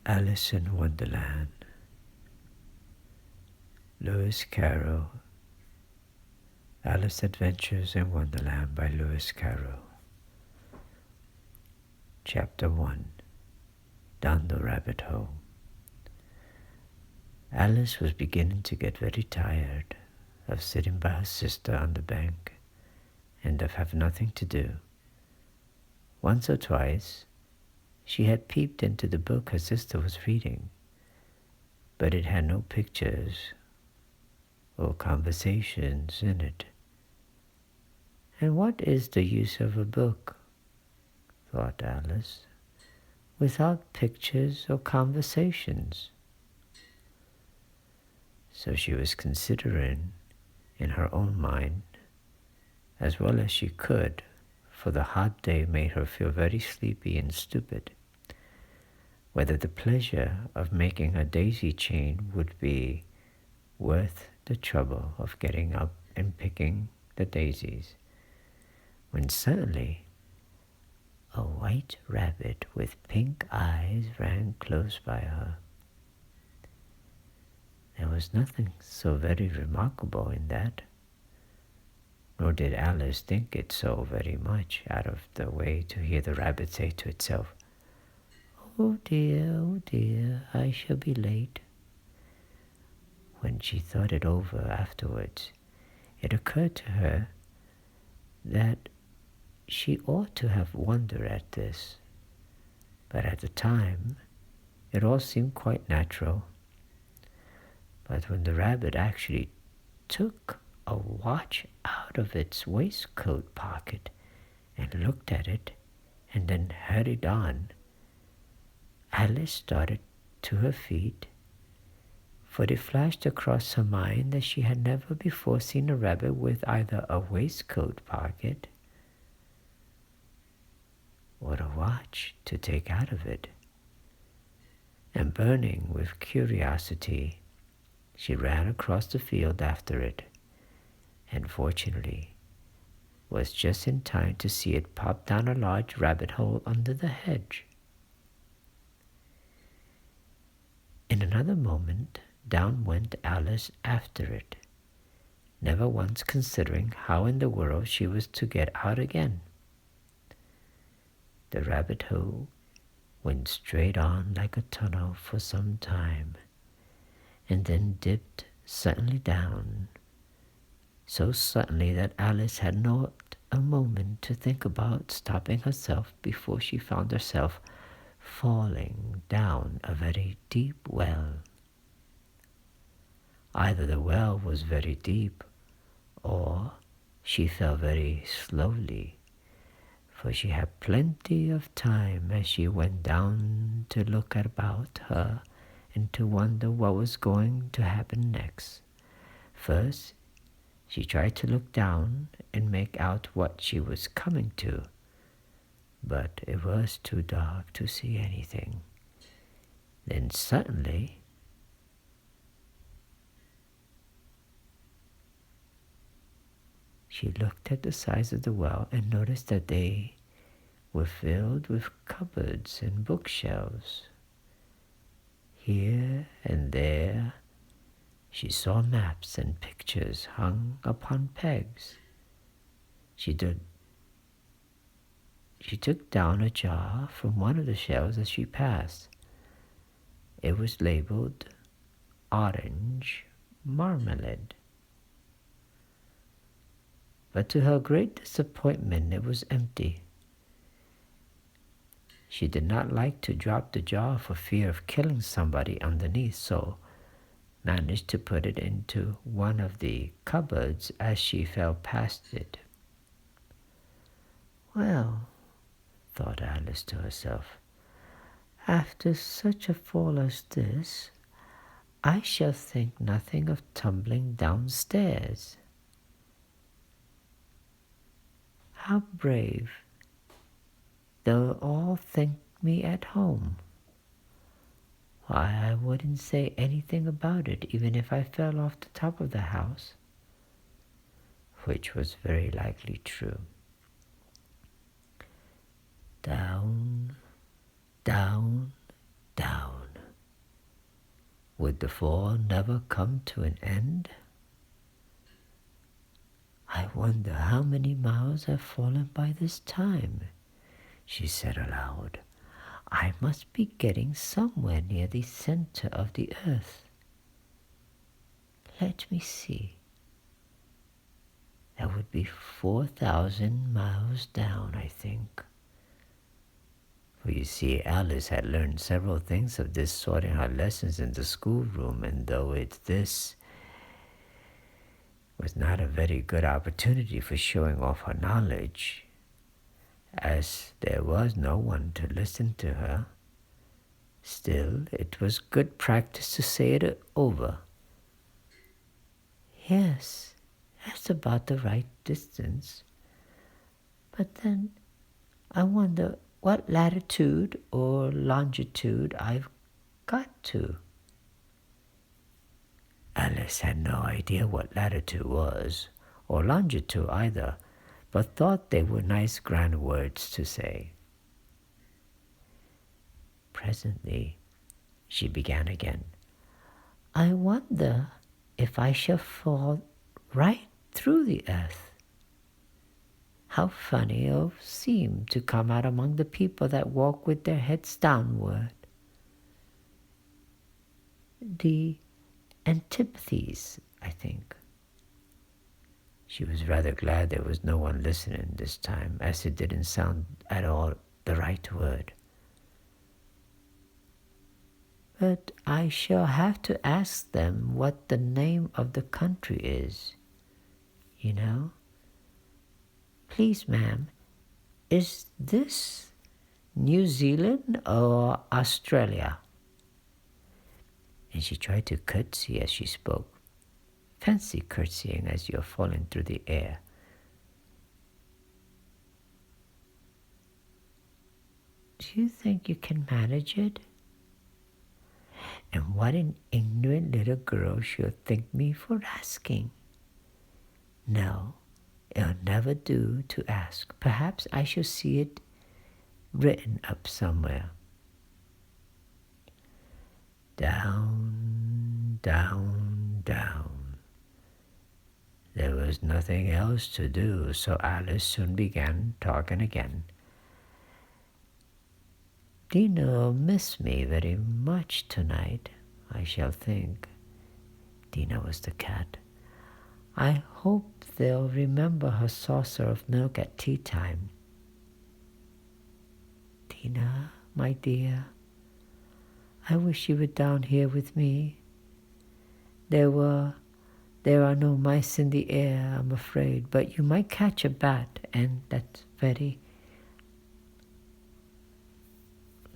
Alice in Wonderland, Lewis Carroll. Alice Adventures in Wonderland by Lewis Carroll. Chapter 1. Down the Rabbit Hole. Alice was beginning to get very tired of sitting by her sister on the bank and of having nothing to do. Once or twice, she had peeped into the book her sister was reading, but it had no pictures or conversations in it. And what is the use of a book, thought Alice, without pictures or conversations? So she was considering in her own mind, as well as she could, for the hot day made her feel very sleepy and stupid, whether the pleasure of making a daisy chain would be worth the trouble of getting up and picking the daisies, when suddenly a white rabbit with pink eyes ran close by her. There was nothing so very remarkable in that, nor did Alice think it so very much out of the way to hear the rabbit say to itself, oh dear, I shall be late." When she thought it over afterwards, it occurred to her that she ought to have wondered at this, but at the time it all seemed quite natural. But when the rabbit actually took a watch out of its waistcoat pocket and looked at it and then hurried on, Alice started to her feet, for it flashed across her mind that she had never before seen a rabbit with either a waistcoat pocket or a watch to take out of it. And burning with curiosity, she ran across the field after it, and fortunately was just in time to see it pop down a large rabbit hole under the hedge. In another moment, down went Alice after it, never once considering how in the world she was to get out again. The rabbit hole went straight on like a tunnel for some time, and then dipped suddenly down, so suddenly that Alice had not a moment to think about stopping herself before she found herself falling down a very deep well. Either the well was very deep, or she fell very slowly, for she had plenty of time as she went down to look about her and to wonder what was going to happen next. First, she tried to look down and make out what she was coming to, but it was too dark to see anything. Then suddenly, she looked at the sides of the well and noticed that they were filled with cupboards and bookshelves. Here and there she saw maps and pictures hung upon pegs. She took down a jar from one of the shelves as she passed. It was labeled Orange Marmalade. But to her great disappointment, it was empty. She did not like to drop the jar for fear of killing somebody underneath, so managed to put it into one of the cupboards as she fell past it. Well, thought Alice to herself, after such a fall as this, I shall think nothing of tumbling downstairs. How brave! They'll all think me at home. Why, I wouldn't say anything about it even if I fell off the top of the house, which was very likely true. Down, down, down. Would the fall never come to an end? I wonder how many miles have fallen by this time, she said aloud. I must be getting somewhere near the center of the earth. Let me see. That would be 4,000 miles down, I think. For you see, Alice had learned several things of this sort in her lessons in the schoolroom, and though this was not a very good opportunity for showing off her knowledge, as there was no one to listen to her, still it was good practice to say it over. Yes, that's about the right distance. But then I wonder what latitude or longitude I've got to. Alice had no idea what latitude was, or longitude either, but thought they were nice grand words to say. Presently, she began again. I wonder if I shall fall right through the earth. How funny it'll seem to come out among the people that walk with their heads downward. The antipathies, I think. She was rather glad there was no one listening this time, as it didn't sound at all the right word. But I shall have to ask them what the name of the country is, you know. Please, ma'am, is this New Zealand or Australia? And she tried to curtsy as she spoke. Fancy curtsying as you're falling through the air. Do you think you can manage it? And what an ignorant little girl she'll think me for asking. No, it'll never do to ask. Perhaps I shall see it written up somewhere. Down, down, down. There was nothing else to do, so Alice soon began talking again. Dinah'll miss me very much tonight, I shall think. Dinah was the cat. I hope they'll remember her saucer of milk at tea time. Dinah, my dear, I wish you were down here with me. There are no mice in the air, I'm afraid, but you might catch a bat, and that's very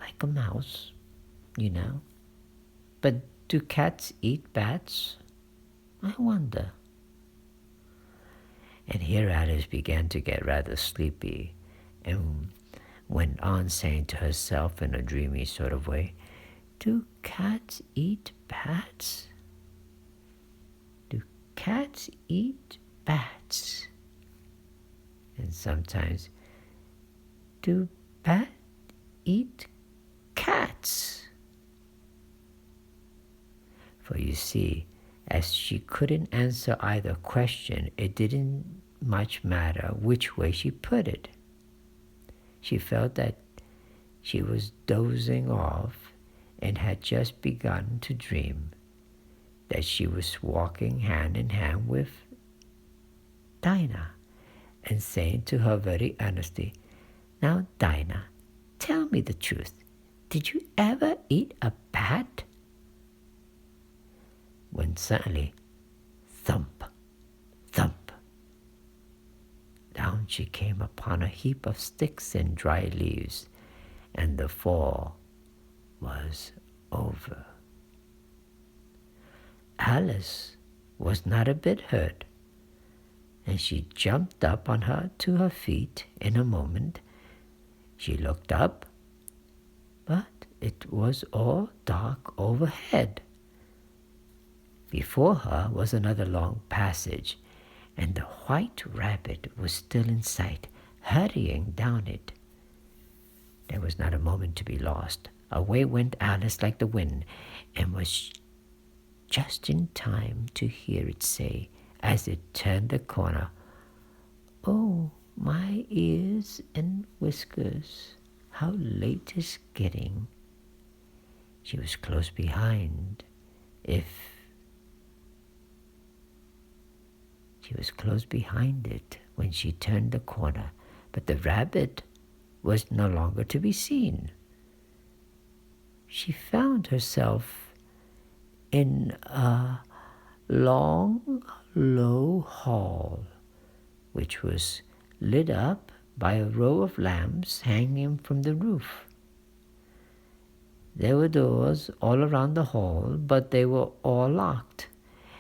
like a mouse, you know. But do cats eat bats? I wonder. And here Alice began to get rather sleepy, and went on saying to herself in a dreamy sort of way, do cats eat bats? Cats eat bats. And sometimes, do bats eat cats? For you see, as she couldn't answer either question, it didn't much matter which way she put it. She felt that she was dozing off and had just begun to dream that she was walking hand in hand with Dinah, and saying to her very earnestly, now, Dinah, tell me the truth. Did you ever eat a bat? When suddenly, thump, thump, down she came upon a heap of sticks and dry leaves, and the fall was over. Alice was not a bit hurt, and she jumped up on her to her feet in a moment. She looked up, but it was all dark overhead. Before her was another long passage, and the white rabbit was still in sight, hurrying down it. There was not a moment to be lost. Away went Alice like the wind, and was just in time to hear it say, as it turned the corner, "Oh, my ears and whiskers, how late it's getting." She was close behind. She was close behind it when she turned the corner, but the rabbit was no longer to be seen. She found herself in a long, low hall, which was lit up by a row of lamps hanging from the roof. There were doors all around the hall, but they were all locked.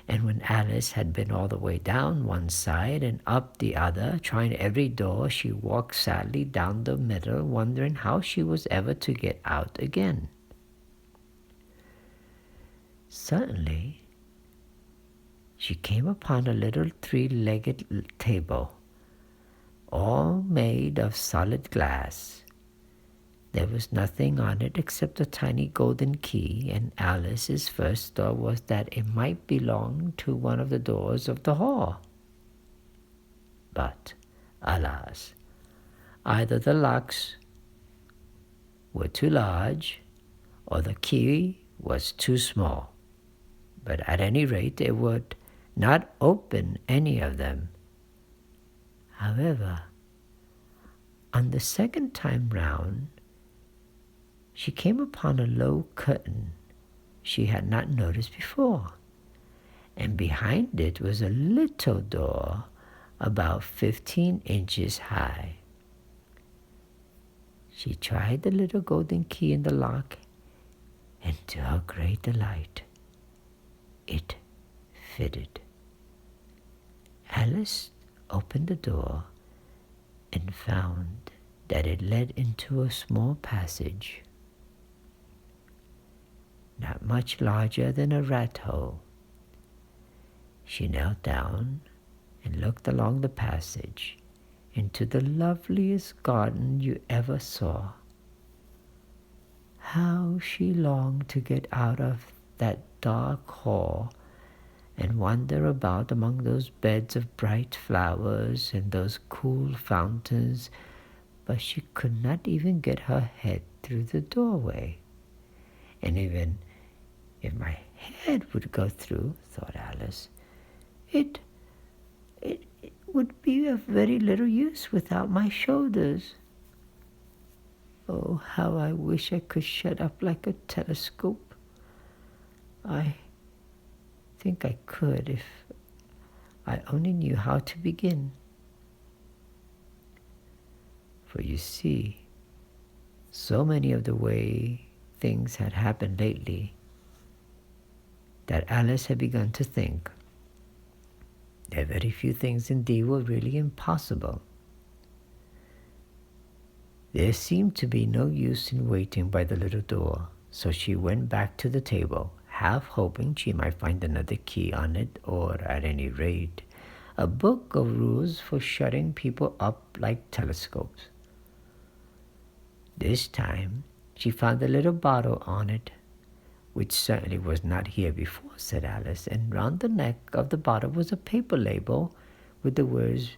And when Alice had been all the way down one side and up the other, trying every door, she walked sadly down the middle, wondering how she was ever to get out again. Suddenly, she came upon a little three-legged table, all made of solid glass. There was nothing on it except a tiny golden key, and Alice's first thought was that it might belong to one of the doors of the hall. But, alas, either the locks were too large or the key was too small. But at any rate, it would not open any of them. However, on the second time round, she came upon a low curtain she had not noticed before, and behind it was a little door about 15 inches high. She tried the little golden key in the lock, and to her great delight, it fitted. Alice opened the door and found that it led into a small passage, not much larger than a rat hole. She knelt down and looked along the passage into the loveliest garden you ever saw. How she longed to get out of that dark hall and wander about among those beds of bright flowers and those cool fountains, but she could not even get her head through the doorway. And even if my head would go through, thought Alice, it would be of very little use without my shoulders. Oh, how I wish I could shut up like a telescope. I think I could if I only knew how to begin. For you see, so many of the way things had happened lately that Alice had begun to think that very few things indeed were really impossible. There seemed to be no use in waiting by the little door, so she went back to the table, half hoping she might find another key on it, or at any rate, a book of rules for shutting people up like telescopes. This time she found a little bottle on it, which certainly was not here before, said Alice, and round the neck of the bottle was a paper label with the words,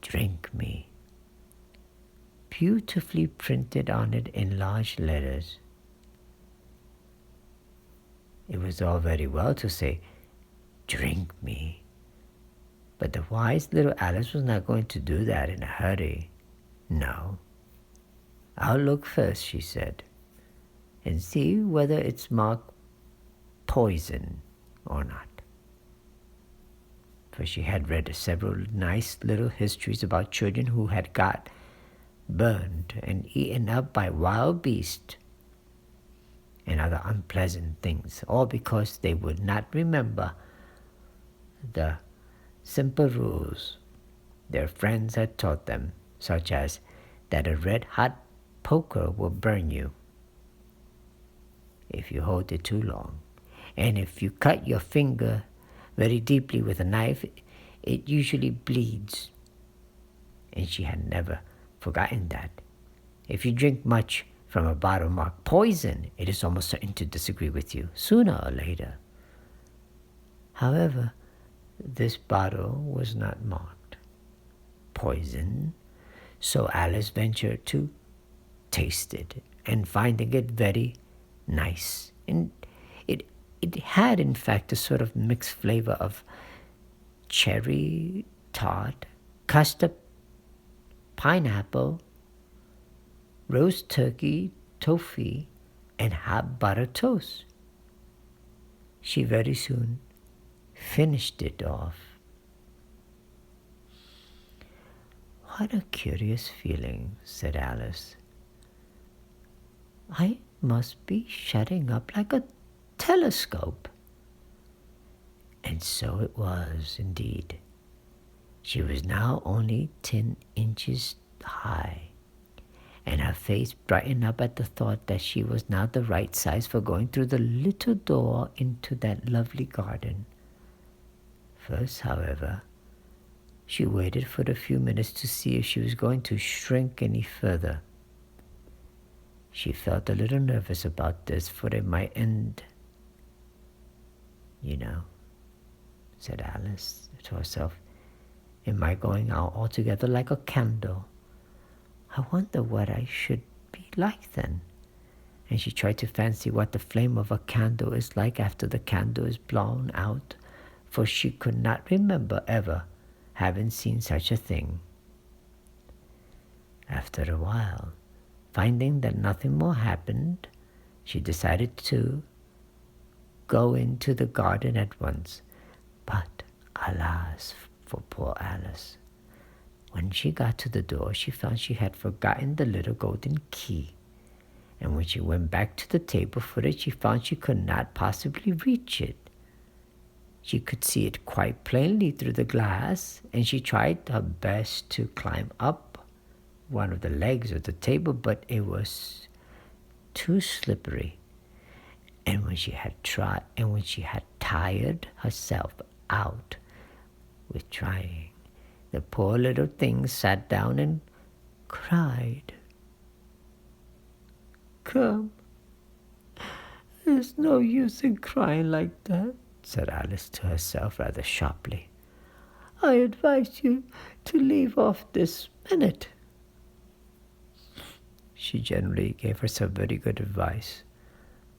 "Drink me," beautifully printed on it in large letters. It was all very well to say, "Drink me," but the wise little Alice was not going to do that in a hurry. "No, I'll look first," she said, "and see whether it's marked poison or not." For she had read several nice little histories about children who had got burned and eaten up by wild beasts and other unpleasant things, all because they would not remember the simple rules their friends had taught them, such as that a red-hot poker will burn you if you hold it too long, and if you cut your finger very deeply with a knife, it usually bleeds. And she had never forgotten that. If you drink much from a bottle marked poison, it is almost certain to disagree with you, sooner or later. However, this bottle was not marked poison, so Alice ventured to taste it, and finding it very nice. And it had, in fact, a sort of mixed flavor of cherry tart, custard, pineapple, roast turkey, toffee, and hot butter toast. She very soon finished it off. "What a curious feeling," said Alice. "I must be shutting up like a telescope." And so it was indeed. She was now only 10 inches high, and her face brightened up at the thought that she was now the right size for going through the little door into that lovely garden. First, however, she waited for a few minutes to see if she was going to shrink any further. She felt a little nervous about this, for it might end, said Alice to herself, "in my going out altogether like a candle. I wonder what I should be like then." And she tried to fancy what the flame of a candle is like after the candle is blown out, for she could not remember ever having seen such a thing. After a while, finding that nothing more happened, she decided to go into the garden at once. But alas for poor Alice! When she got to the door, she found she had forgotten the little golden key. And when she went back to the table for it, she found she could not possibly reach it. She could see it quite plainly through the glass, and she tried her best to climb up one of the legs of the table, but it was too slippery. And when she had tired herself out with trying, the poor little thing sat down and cried. "Come, there's no use in crying like that," said Alice to herself rather sharply. "I advise you to leave off this minute." She generally gave herself very good advice,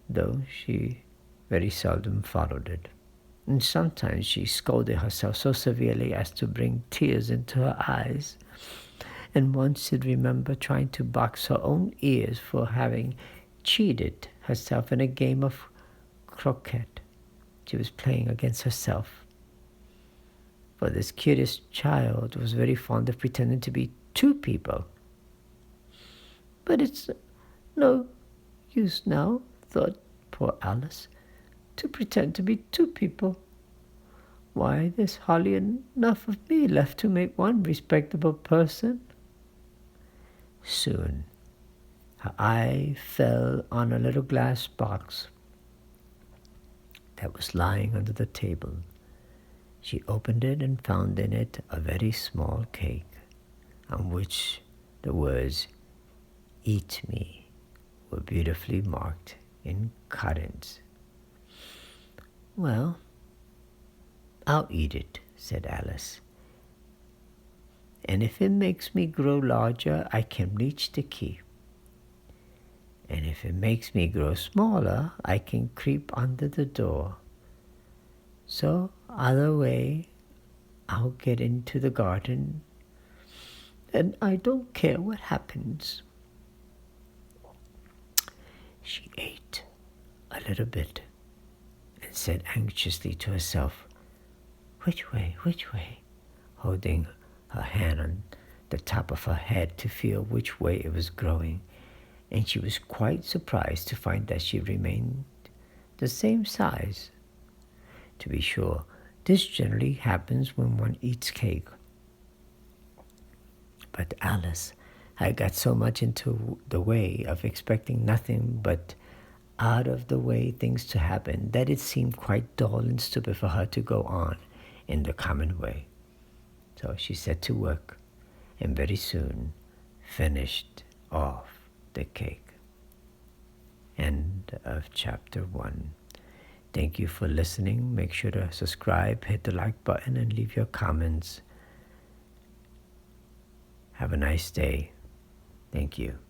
though she very seldom followed it. And sometimes she scolded herself so severely as to bring tears into her eyes. And once she'd remember trying to box her own ears for having cheated herself in a game of croquet she was playing against herself. For this curious child was very fond of pretending to be two people. "But it's no use now," thought poor Alice, "to pretend to be two people. Why, there's hardly enough of me left to make one respectable person." Soon her eye fell on a little glass box that was lying under the table. She opened it and found in it a very small cake, on which the words "Eat me" were beautifully marked in currants. "Well, I'll eat it," said Alice. "And if it makes me grow larger, I can reach the key. And if it makes me grow smaller, I can creep under the door. So either way, I'll get into the garden, and I don't care what happens." She ate a little bit and said anxiously to herself, "Which way, which way?" holding her hand on the top of her head to feel which way it was growing. And she was quite surprised to find that she remained the same size. To be sure, this generally happens when one eats cake. But Alice had got so much into the way of expecting nothing but out-of-the-way things to happen that it seemed quite dull and stupid for her to go on in the common way. So she set to work, and very soon finished off the cake. End of chapter 1. Thank you for listening. Make sure to subscribe, hit the like button, and leave your comments. Have a nice day. Thank you.